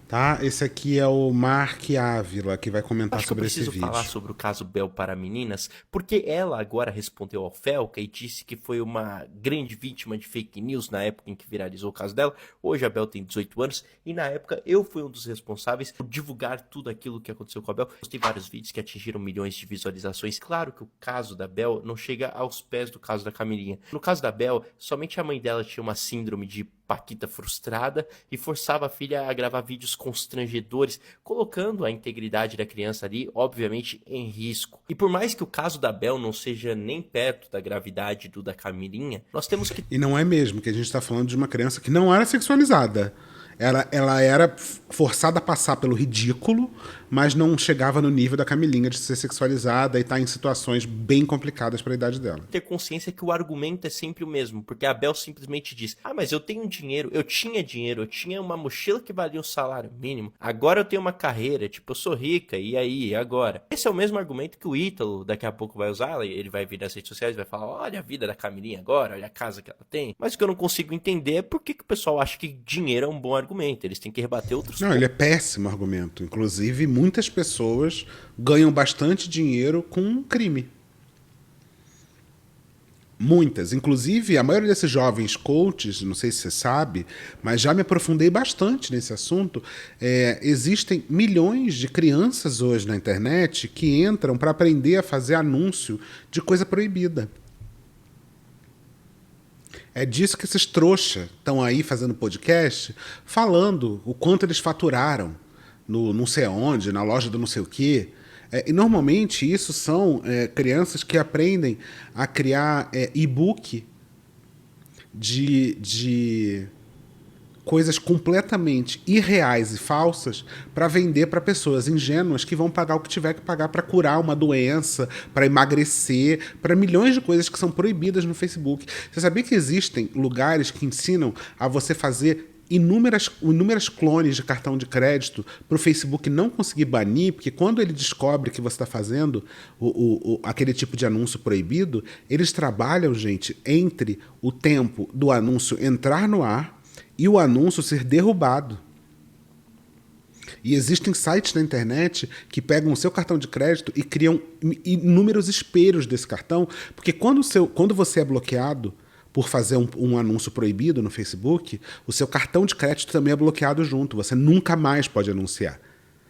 Tá? Esse aqui é o Mark Ávila, que vai comentar sobre esse vídeo. Acho que eu preciso falar sobre o caso Bel para meninas, porque ela agora respondeu ao Felca e disse que foi uma grande vítima de fake news na época em que viralizou o caso dela. Hoje a Bel tem 18 anos e na época eu fui um dos responsáveis por divulgar tudo aquilo que aconteceu com a Bel. Postei vários vídeos que atingiram milhões de visualizações. Claro que o caso da Bel não chega aos pés do caso da Camilinha. No caso da Bel, somente a mãe dela tinha uma síndrome de paquita frustrada e forçava a filha a gravar vídeos constrangedores, colocando a integridade da criança ali, obviamente, em risco. E por mais que o caso da Bel não seja nem perto da gravidade do da Camilinha, nós temos que... E não é mesmo, que a gente está falando de uma criança que não era sexualizada. Ela era forçada a passar pelo ridículo, mas não chegava no nível da Camilinha de ser sexualizada e estar em situações bem complicadas para a idade dela. Ter consciência que o argumento é sempre o mesmo, porque a Bel simplesmente diz: mas eu tenho dinheiro, eu tinha uma mochila que valia um salário mínimo, agora eu tenho uma carreira, tipo, eu sou rica, e aí, e agora? Esse é o mesmo argumento que o Ítalo daqui a pouco vai usar, ele vai vir nas redes sociais e vai falar: olha a vida da Camilinha agora, olha a casa que ela tem. Mas o que eu não consigo entender é por que o pessoal acha que dinheiro é um bom argumento, eles têm que rebater outros pontos. Não, ele é péssimo argumento. Inclusive, muitas pessoas ganham bastante dinheiro com crime. Muitas. Inclusive, a maioria desses jovens coaches, não sei se você sabe, mas já me aprofundei bastante nesse assunto, existem milhões de crianças hoje na internet que entram para aprender a fazer anúncio de coisa proibida. É disso que esses trouxas estão aí fazendo podcast, falando o quanto eles faturaram no não sei onde, na loja do não sei o quê. E normalmente isso são crianças que aprendem a criar e-book de coisas completamente irreais e falsas para vender para pessoas ingênuas que vão pagar o que tiver que pagar para curar uma doença, para emagrecer, para milhões de coisas que são proibidas no Facebook. Você sabia que existem lugares que ensinam a você fazer inúmeras clones de cartão de crédito para o Facebook não conseguir banir, porque quando ele descobre que você está fazendo aquele tipo de anúncio proibido, eles trabalham, gente, entre o tempo do anúncio entrar no ar e o anúncio ser derrubado. E existem sites na internet que pegam o seu cartão de crédito e criam inúmeros espelhos desse cartão, porque quando você é bloqueado por fazer um anúncio proibido no Facebook, o seu cartão de crédito também é bloqueado junto. Você nunca mais pode anunciar.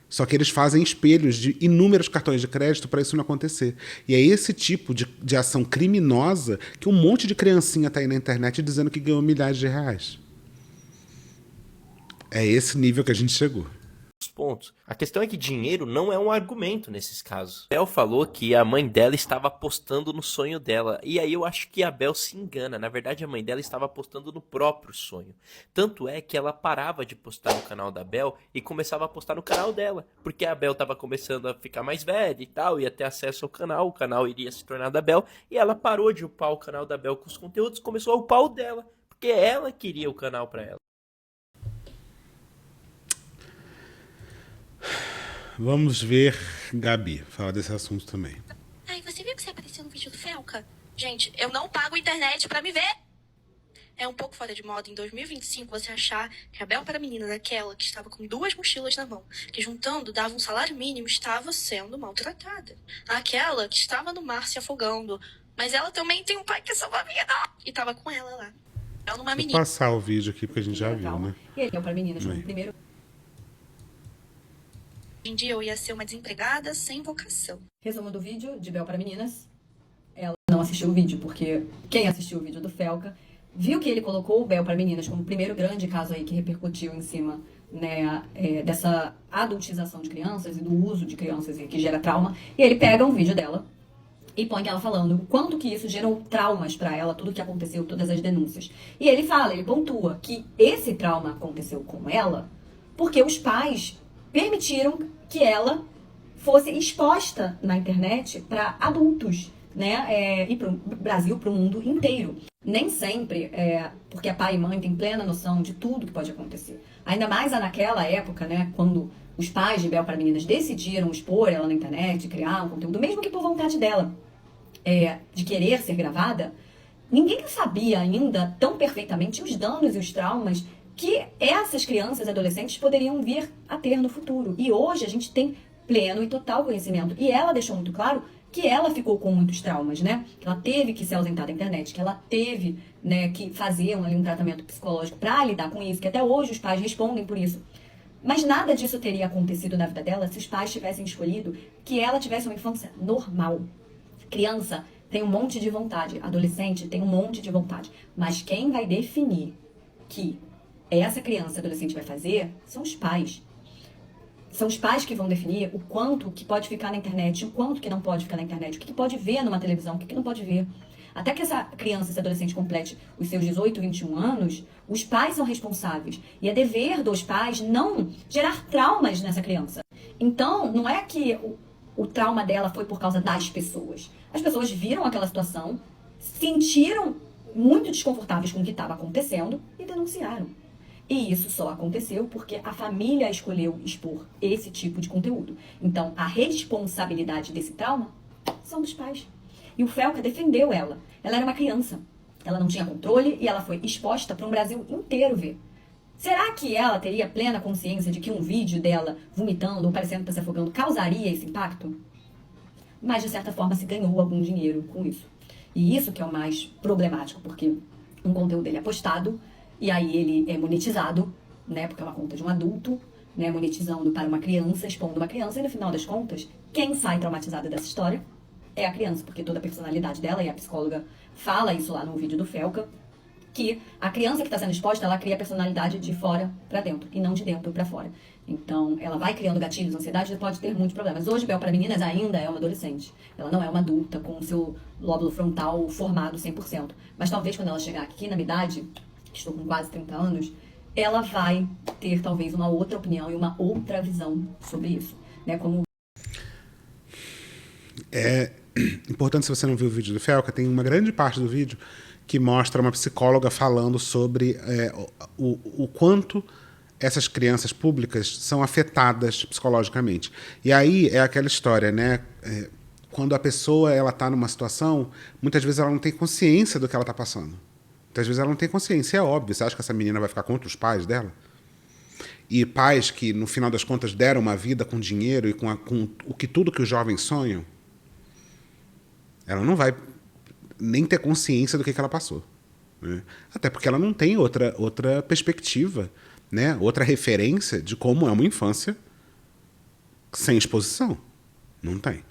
Só que eles fazem espelhos de inúmeros cartões de crédito para isso não acontecer. E é esse tipo de ação criminosa que um monte de criancinha está aí na internet dizendo que ganhou milhares de reais. É esse nível que a gente chegou. Pontos. A questão é que dinheiro não é um argumento nesses casos. A Bel falou que a mãe dela estava apostando no sonho dela. E aí eu acho que a Bel se engana. Na verdade, a mãe dela estava apostando no próprio sonho. Tanto é que ela parava de postar no canal da Bel e começava a postar no canal dela. Porque a Bel estava começando a ficar mais velha e tal, ia ter acesso ao canal, o canal iria se tornar da Bel. E ela parou de upar o canal da Bel com os conteúdos, começou a upar o dela. Porque ela queria o canal para ela. Vamos ver Gabi falar desse assunto também. Ai, você viu que você apareceu no vídeo do Felca? Gente, eu não pago internet pra me ver. É um pouco fora de moda em 2025 você achar que a Bel para menina daquela que estava com 2 mochilas na mão, que juntando dava um salário mínimo, estava sendo maltratada. Aquela que estava no mar se afogando, mas ela também tem um pai que salva a vida. E tava com ela lá. Ela numa menina. Vou passar o vídeo aqui porque a gente já viu, né? E ele é para meninas como primeiro. Hoje em dia eu ia ser uma desempregada sem vocação. Resumo do vídeo de Bel para meninas. Ela não assistiu o vídeo, porque quem assistiu o vídeo do Felca viu que ele colocou o Bel para meninas como o primeiro grande caso aí que repercutiu em cima, né, dessa adultização de crianças e do uso de crianças que gera trauma. E ele pega um vídeo dela e põe ela falando o quanto que isso gerou traumas para ela, tudo que aconteceu, todas as denúncias. E ele fala, ele pontua que esse trauma aconteceu com ela porque os pais permitiram que ela fosse exposta na internet para adultos, né? E para o Brasil, para o mundo inteiro. Nem sempre, porque a pai e mãe têm plena noção de tudo que pode acontecer. Ainda mais naquela época, né? Quando os pais de Bel para meninas decidiram expor ela na internet, criar um conteúdo, mesmo que por vontade dela, de querer ser gravada, ninguém sabia ainda tão perfeitamente os danos e os traumas que essas crianças e adolescentes poderiam vir a ter no futuro. E hoje a gente tem pleno e total conhecimento. E ela deixou muito claro que ela ficou com muitos traumas, né? Que ela teve que se ausentar da internet, que ela teve, né, que fazer um tratamento psicológico para lidar com isso, que até hoje os pais respondem por isso. Mas nada disso teria acontecido na vida dela se os pais tivessem escolhido que ela tivesse uma infância normal. Criança tem um monte de vontade, adolescente tem um monte de vontade. Mas quem vai definir que essa criança, adolescente vai fazer, são os pais. São os pais que vão definir o quanto que pode ficar na internet, o quanto que não pode ficar na internet, o que pode ver numa televisão, o que não pode ver. Até que essa criança, esse adolescente complete os seus 18, 21 anos, os pais são responsáveis. E é dever dos pais não gerar traumas nessa criança. Então, não é que o trauma dela foi por causa das pessoas. As pessoas viram aquela situação, sentiram muito desconfortáveis com o que estava acontecendo e denunciaram. E isso só aconteceu porque a família escolheu expor esse tipo de conteúdo. Então, a responsabilidade desse trauma são dos pais. E o Felca defendeu ela. Ela era uma criança. Ela não tinha controle e ela foi exposta para um Brasil inteiro ver. Será que ela teria plena consciência de que um vídeo dela vomitando ou parecendo estar se afogando causaria esse impacto? Mas, de certa forma, se ganhou algum dinheiro com isso. E isso que é o mais problemático, porque um conteúdo dele é postado, e aí ele é monetizado, né, porque é uma conta de um adulto, né, monetizando para uma criança, expondo uma criança, e no final das contas, quem sai traumatizada dessa história é a criança, porque toda a personalidade dela, e a psicóloga fala isso lá no vídeo do Felca, que a criança que está sendo exposta, ela cria a personalidade de fora para dentro, e não de dentro para fora. Então, ela vai criando gatilhos, ansiedade, e pode ter muitos problemas. Hoje, Bel para meninas ainda é uma adolescente. Ela não é uma adulta com o seu lóbulo frontal formado 100%. Mas talvez quando ela chegar aqui na minha idade, estou com quase 30 anos, ela vai ter talvez uma outra opinião e uma outra visão sobre isso, né? Como é importante, se você não viu o vídeo do Felca, tem uma grande parte do vídeo que mostra uma psicóloga falando sobre o quanto essas crianças públicas são afetadas psicologicamente. E aí é aquela história, né? Quando a pessoa ela está numa situação, muitas vezes ela não tem consciência do que ela está passando. Muitas vezes ela não tem consciência, é óbvio. Você acha que essa menina vai ficar contra os pais dela? E pais que, no final das contas, deram uma vida com dinheiro e com tudo que os jovens sonham, ela não vai nem ter consciência do que ela passou. Né? Até porque ela não tem outra perspectiva, né? Outra referência de como é uma infância sem exposição. Não tem.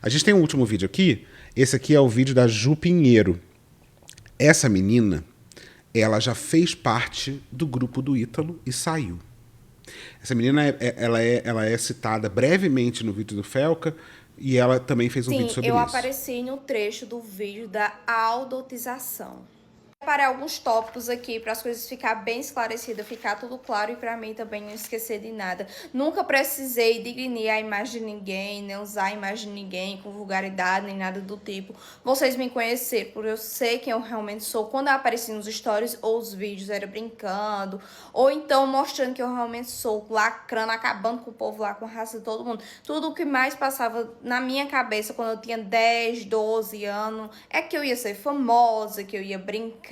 A gente tem um último vídeo aqui. Esse aqui é o vídeo da Ju Pinheiro. Essa menina, ela já fez parte do grupo do Ítalo e saiu. Essa menina, ela é citada brevemente no vídeo do Felca e ela também fez um vídeo sobre isso. Sim, eu apareci no trecho do vídeo da aldotização. Separei alguns tópicos aqui para as coisas ficar bem esclarecidas, ficar tudo claro e para mim também não esquecer de nada. Nunca precisei digrir a imagem de ninguém, nem usar a imagem de ninguém com vulgaridade, nem nada do tipo. Vocês me conheceram, por eu sei quem eu realmente sou. Quando eu apareci nos stories ou os vídeos, era brincando, ou então mostrando que eu realmente sou, lacrando, acabando com o povo lá, com a raça de todo mundo. Tudo o que mais passava na minha cabeça quando eu tinha 10, 12 anos é que eu ia ser famosa, que eu ia brincar,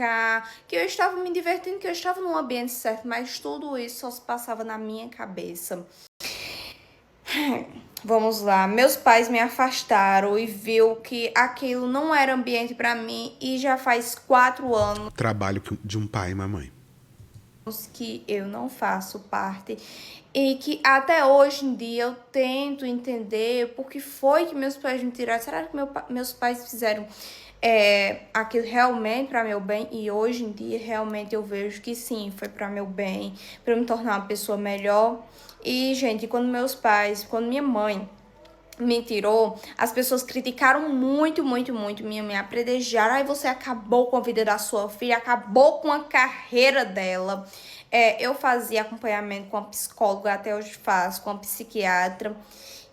que eu estava me divertindo, que eu estava num ambiente certo, mas tudo isso só se passava na minha cabeça. Vamos lá, meus pais me afastaram e viu que aquilo não era ambiente para mim e já faz 4 anos. Trabalho de um pai e uma mãe. Que eu não faço parte e que até hoje em dia eu tento entender por que foi que meus pais me tiraram. Será que meus pais fizeram aquilo realmente para meu bem? E hoje em dia realmente eu vejo que sim, foi para meu bem, para me tornar uma pessoa melhor. E gente, quando minha mãe me tirou, as pessoas criticaram muito, me apredejaram. Aí você acabou com a vida da sua filha, acabou com a carreira dela. Eu fazia acompanhamento com a psicóloga, até hoje faço, com a psiquiatra.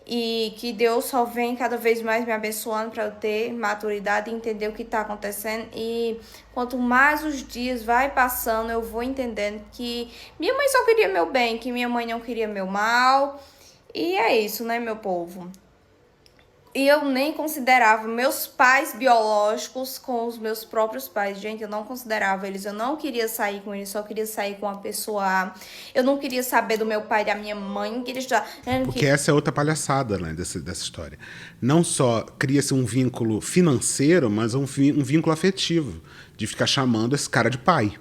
E que Deus só vem cada vez mais me abençoando para eu ter maturidade e entender o que está acontecendo. E quanto mais os dias vai passando, eu vou entendendo que minha mãe só queria meu bem, que minha mãe não queria meu mal. E é isso, né, meu povo? E eu nem considerava meus pais biológicos com os meus próprios pais. Gente, eu não considerava eles. Eu não queria sair com eles, só queria sair com a pessoa A. Eu não queria saber do meu pai e da minha mãe. Não queria estudar. Porque essa é outra palhaçada, né, dessa história. Não só cria-se um vínculo financeiro, mas um vínculo afetivo. De ficar chamando esse cara de pai.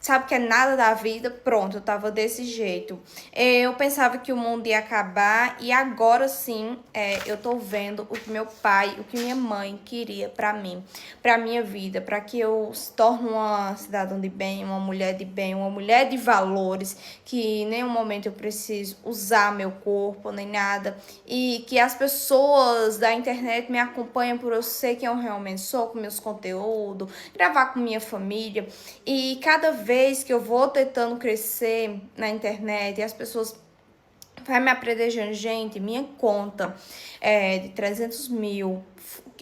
Sabe que é nada da vida, pronto, eu tava desse jeito. Eu pensava que o mundo ia acabar e agora sim, eu tô vendo o que meu pai, o que minha mãe queria pra mim, pra minha vida, pra que eu se torne uma cidadã de bem, uma mulher de bem, uma mulher de valores, que em nenhum momento eu preciso usar meu corpo nem nada, e que as pessoas da internet me acompanham por eu ser quem eu realmente sou, com meus conteúdos, gravar com minha família, e cada vez que eu vou tentando crescer na internet e as pessoas vai me apredejando, gente, minha conta de 300 mil,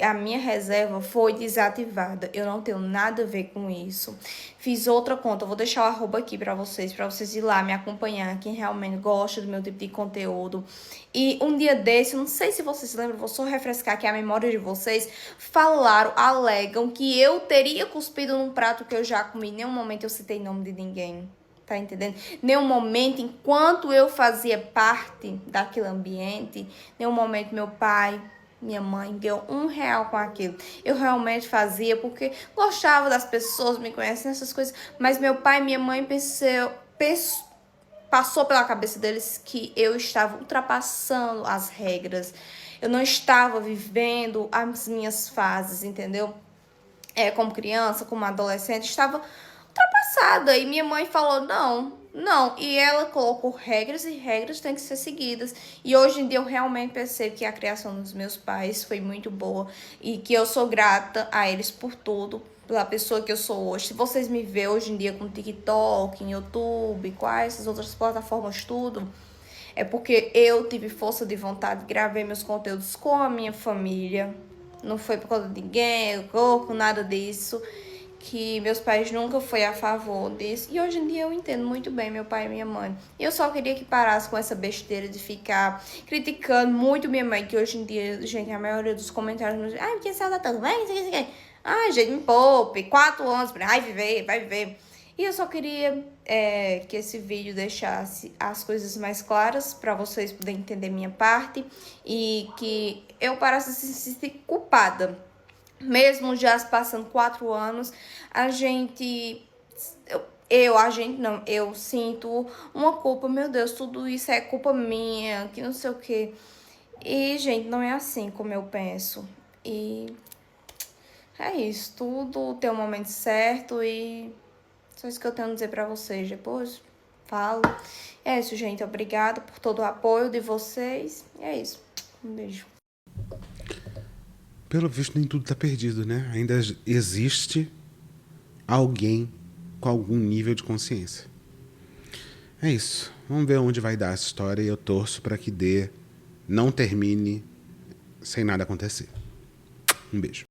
a minha reserva foi desativada. Eu não tenho nada a ver com isso. Fiz outra conta, eu vou deixar o arroba aqui pra vocês ir lá me acompanhar, quem realmente gosta do meu tipo de conteúdo. E um dia desse, não sei se vocês lembram, vou só refrescar aqui a memória de vocês, alegam que eu teria cuspido num prato que eu já comi. Em nenhum momento eu citei nome de ninguém. Tá entendendo? Nenhum momento, enquanto eu fazia parte daquele ambiente, nenhum momento meu pai, minha mãe deu R$1 com aquilo. Eu realmente fazia porque gostava das pessoas, me conhecem, essas coisas. Mas meu pai e minha mãe passou pela cabeça deles que eu estava ultrapassando as regras. Eu não estava vivendo as minhas fases, entendeu? Como criança, como adolescente, estava ultrapassada. E minha mãe falou, não. E ela colocou regras e regras têm que ser seguidas. E hoje em dia eu realmente percebo que a criação dos meus pais foi muito boa. E que eu sou grata a eles por tudo, pela pessoa que eu sou hoje. Se vocês me vê hoje em dia com TikTok, YouTube, quais essas outras plataformas, tudo, é porque eu tive força de vontade, gravei meus conteúdos com a minha família, não foi por causa de ninguém, o corpo, nada disso. Que meus pais nunca foi a favor disso. E hoje em dia eu entendo muito bem meu pai e minha mãe. E eu só queria que parasse com essa besteira de ficar criticando muito minha mãe, que hoje em dia, gente, a maioria dos comentários... Ai, porque você anda tão bem, isso aqui. Ai, gente, me poupe, 4 anos, vai viver. E eu só queria que esse vídeo deixasse as coisas mais claras para vocês poderem entender minha parte e que eu parasse de se sentir culpada. Mesmo já se passando 4 anos, eu sinto uma culpa, meu Deus, tudo isso é culpa minha, que não sei o quê. E, gente, não é assim como eu penso. E é isso, tudo tem um momento certo e só isso que eu tenho a dizer pra vocês. Depois falo. É isso, gente, obrigada por todo o apoio de vocês. E é isso, um beijo. Pelo visto, nem tudo tá perdido, né? Ainda existe alguém com algum nível de consciência. É isso. Vamos ver onde vai dar essa história e eu torço para que não termine sem nada acontecer. Um beijo.